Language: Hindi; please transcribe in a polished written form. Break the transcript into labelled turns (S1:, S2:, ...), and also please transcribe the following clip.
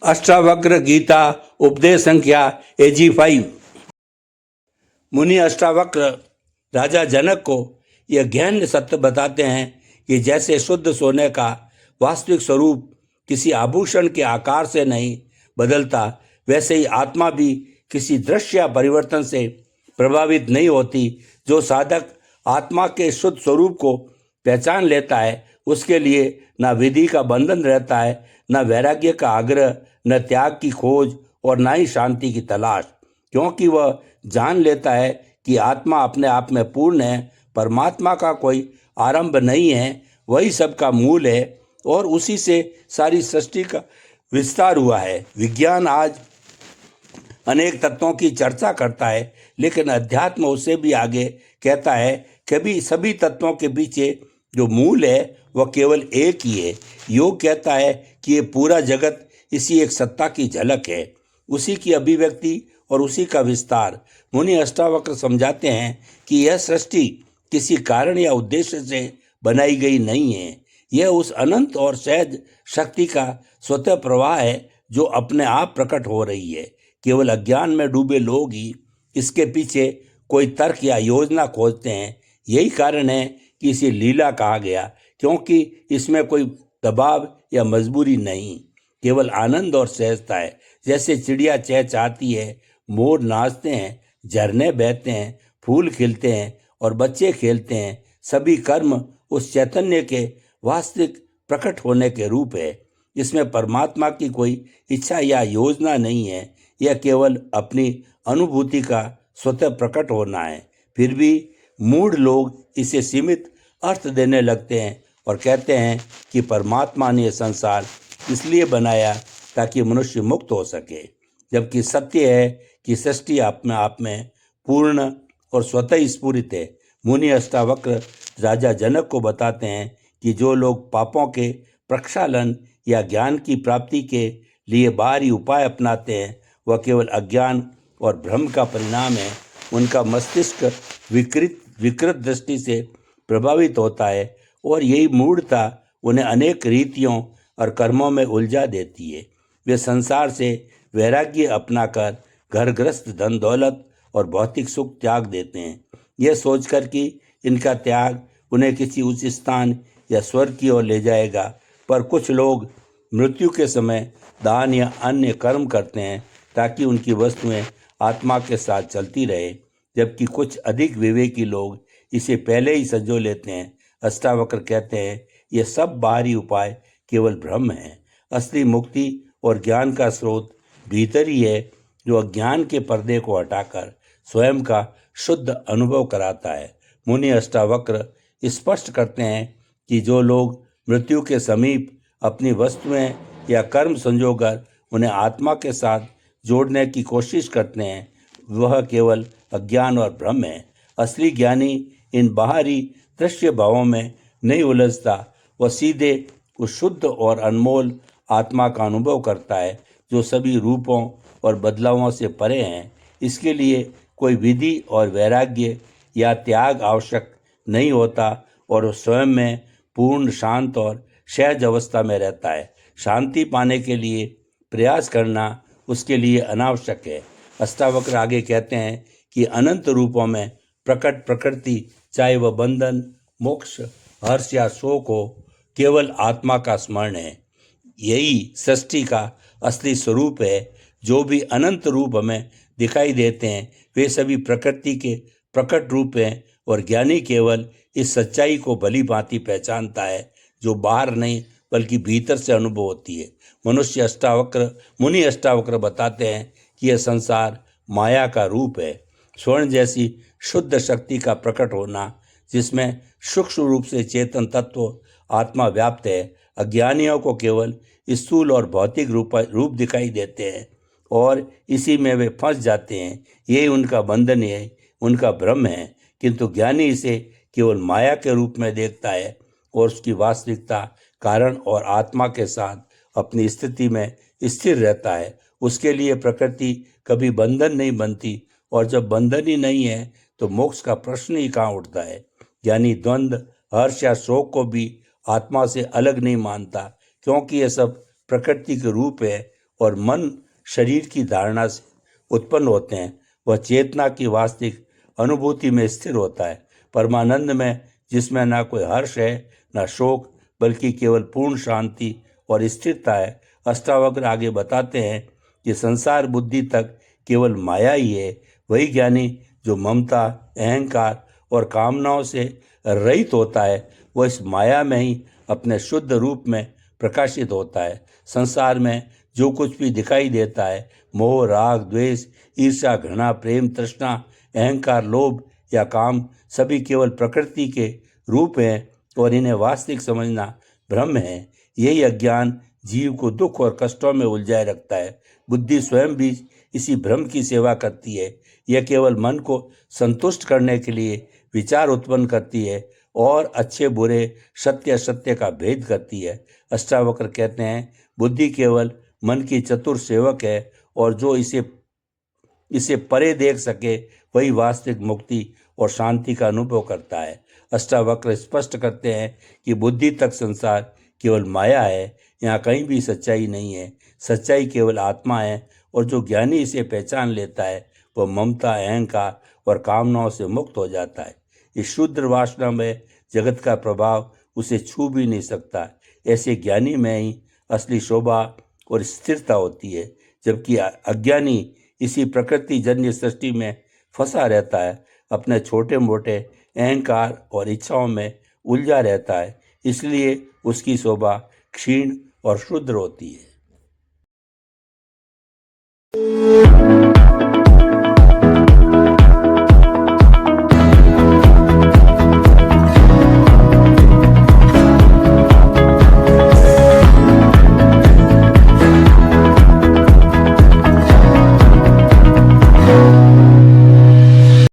S1: अष्टावक्र गीता उपदेश संख्या AG5। मुनि अष्टावक्र राजा जनक को यह गहन सत्य बताते हैं कि जैसे शुद्ध सोने का वास्तविक स्वरूप किसी आभूषण के आकार से नहीं बदलता, वैसे ही आत्मा भी किसी दृश्य या परिवर्तन से प्रभावित नहीं होती। जो साधक आत्मा के शुद्ध स्वरूप को पहचान लेता है, उसके लिए न विधि का बंधन रहता है, न वैराग्य का आग्रह, न त्याग की खोज और न ही शांति की तलाश, क्योंकि वह जान लेता है कि आत्मा अपने आप में पूर्ण है। परमात्मा का कोई आरंभ नहीं है, वही सबका मूल है और उसी से सारी सृष्टि का विस्तार हुआ है। विज्ञान आज अनेक तत्वों की चर्चा करता है, लेकिन अध्यात्म उससे भी आगे कहता है कि सभी तत्वों के पीछे जो मूल है वह केवल एक ही है। योग कहता है कि ये पूरा जगत इसी एक सत्ता की झलक है, उसी की अभिव्यक्ति और उसी का विस्तार। मुनि अष्टावक्र समझाते हैं कि यह सृष्टि किसी कारण या उद्देश्य से बनाई गई नहीं है, यह उस अनंत और सहज शक्ति का स्वतः प्रवाह है जो अपने आप प्रकट हो रही है। केवल अज्ञान में डूबे लोग ही इसके पीछे कोई तर्क या योजना खोजते हैं। यही कारण है कि इसे लीला कहा गया, क्योंकि इसमें कोई दबाव या मजबूरी नहीं, केवल आनंद और सहजता है। जैसे चिड़िया चहचहाती है, मोर नाचते हैं, झरने बहते हैं, फूल खिलते हैं और बच्चे खेलते हैं, सभी कर्म उस चैतन्य के वास्तविक प्रकट होने के रूप है। इसमें परमात्मा की कोई इच्छा या योजना नहीं है, यह केवल अपनी अनुभूति का स्वतः प्रकट होना है। फिर भी मूढ़ लोग इसे सीमित अर्थ देने लगते हैं और कहते हैं कि परमात्मा ने यह संसार इसलिए बनाया ताकि मनुष्य मुक्त हो सके, जबकि सत्य है कि सृष्टि अपने आप में पूर्ण और स्वतः स्फुरित है। मुनि अष्टावक्र राजा जनक को बताते हैं कि जो लोग पापों के प्रक्षालन या ज्ञान की प्राप्ति के लिए बाहरी उपाय अपनाते हैं, वह केवल अज्ञान और भ्रम का परिणाम है। उनका मस्तिष्क विकृत दृष्टि से प्रभावित होता है और यही मूढ़ता उन्हें अनेक रीतियों और कर्मों में उलझा देती है। वे संसार से वैराग्य अपनाकर घर गृहस्थ, धन दौलत और भौतिक सुख त्याग देते हैं, यह सोचकर कि इनका त्याग उन्हें किसी उच्च स्थान या स्वर्ग की ओर ले जाएगा। पर कुछ लोग मृत्यु के समय दान या अन्य कर्म करते हैं ताकि उनकी वस्तुएं आत्मा के साथ चलती रहे, जबकि कुछ अधिक विवेकी लोग इसे पहले ही संजो लेते हैं। अष्टावक्र कहते हैं यह सब बाहरी उपाय केवल भ्रम है। असली मुक्ति और ज्ञान का स्रोत भीतर ही है, जो अज्ञान के पर्दे को हटाकर स्वयं का शुद्ध अनुभव कराता है। मुनि अष्टावक्र स्पष्ट करते हैं कि जो लोग मृत्यु के समीप अपनी वस्तुएं या कर्म संजोकर उन्हें आत्मा के साथ जोड़ने की कोशिश करते हैं, वह केवल अज्ञान और भ्रम है। असली ज्ञानी इन बाहरी दृश्य भावों में नहीं उलझता, वह सीधे उस शुद्ध और अनमोल आत्मा का अनुभव करता है जो सभी रूपों और बदलावों से परे हैं। इसके लिए कोई विधि और वैराग्य या त्याग आवश्यक नहीं होता और वह स्वयं में पूर्ण, शांत और सहज अवस्था में रहता है। शांति पाने के लिए प्रयास करना उसके लिए अनावश्यक है। अष्टावक्र आगे कहते हैं कि अनंत रूपों में प्रकट प्रकृति, चाहे वह बंधन, मोक्ष, हर्ष या शोक हो, केवल आत्मा का स्मरण है। यही सृष्टि का असली स्वरूप है। जो भी अनंत रूप हमें दिखाई देते हैं, वे सभी प्रकृति के प्रकट रूप हैं और ज्ञानी केवल इस सच्चाई को भली भांति पहचानता है, जो बाहर नहीं बल्कि भीतर से अनुभव होती है। मुनि अष्टावक्र बताते हैं कि यह संसार माया का रूप है, स्वर्ण जैसी शुद्ध शक्ति का प्रकट होना, जिसमें सूक्ष्म रूप से चेतन तत्व आत्मा व्याप्त है। अज्ञानियों को केवल स्थूल और भौतिक रूप दिखाई देते हैं और इसी में वे फंस जाते हैं। यही उनका बंधन है, उनका भ्रम है। किंतु ज्ञानी इसे केवल माया के रूप में देखता है और उसकी वास्तविकता कारण और आत्मा के साथ अपनी स्थिति में स्थिर रहता है। उसके लिए प्रकृति कभी बंधन नहीं बनती, और जब बंधन ही नहीं है तो मोक्ष का प्रश्न ही कहाँ उठता है। यानी द्वंद्व, हर्ष या शोक को भी आत्मा से अलग नहीं मानता, क्योंकि ये सब प्रकृति के रूप है और मन शरीर की धारणा से उत्पन्न होते हैं, वह चेतना की वास्तविक अनुभूति में स्थिर होता है। परमानंद में, जिसमें ना कोई हर्ष है ना शोक, बल्कि केवल पूर्ण शांति और स्थिरता है। अष्टावक्र आगे बताते हैं कि संसार बुद्धि तक केवल माया ही है। वही ज्ञानी जो ममता, अहंकार और कामनाओं से रहित होता है, वह इस माया में ही अपने शुद्ध रूप में प्रकाशित होता है। संसार में जो कुछ भी दिखाई देता है, मोह, राग, द्वेष, ईर्ष्या, घृणा, प्रेम, तृष्णा, अहंकार, लोभ या काम, सभी केवल प्रकृति के रूप हैं और इन्हें वास्तविक समझना भ्रम है। यही अज्ञान जीव को दुख और कष्टों में उलझाए रखता है। बुद्धि स्वयं भी इसी भ्रम की सेवा करती है। यह केवल मन को संतुष्ट करने के लिए विचार उत्पन्न करती है और अच्छे बुरे, सत्य असत्य का भेद करती है। अष्टावक्र कहते हैं, बुद्धि केवल मन की चतुर सेवक है और जो इसे परे देख सके वही वास्तविक मुक्ति और शांति का अनुभव करता है। अष्टावक्र स्पष्ट करते हैं कि बुद्धि तक संसार केवल माया है, यहाँ कहीं भी सच्चाई नहीं है। सच्चाई केवल आत्मा है और जो ज्ञानी इसे पहचान लेता है वह ममता, अहंकार और कामनाओं से मुक्त हो जाता है। इस शुद्ध वासना में जगत का प्रभाव उसे छू भी नहीं सकता। ऐसे ज्ञानी में ही असली शोभा और स्थिरता होती है, जबकि अज्ञानी इसी प्रकृति जन्य सृष्टि में फंसा रहता है, अपने छोटे मोटे अहंकार और इच्छाओं में उलझा रहता है। इसलिए उसकी शोभा क्षीण और शुद्र होती है।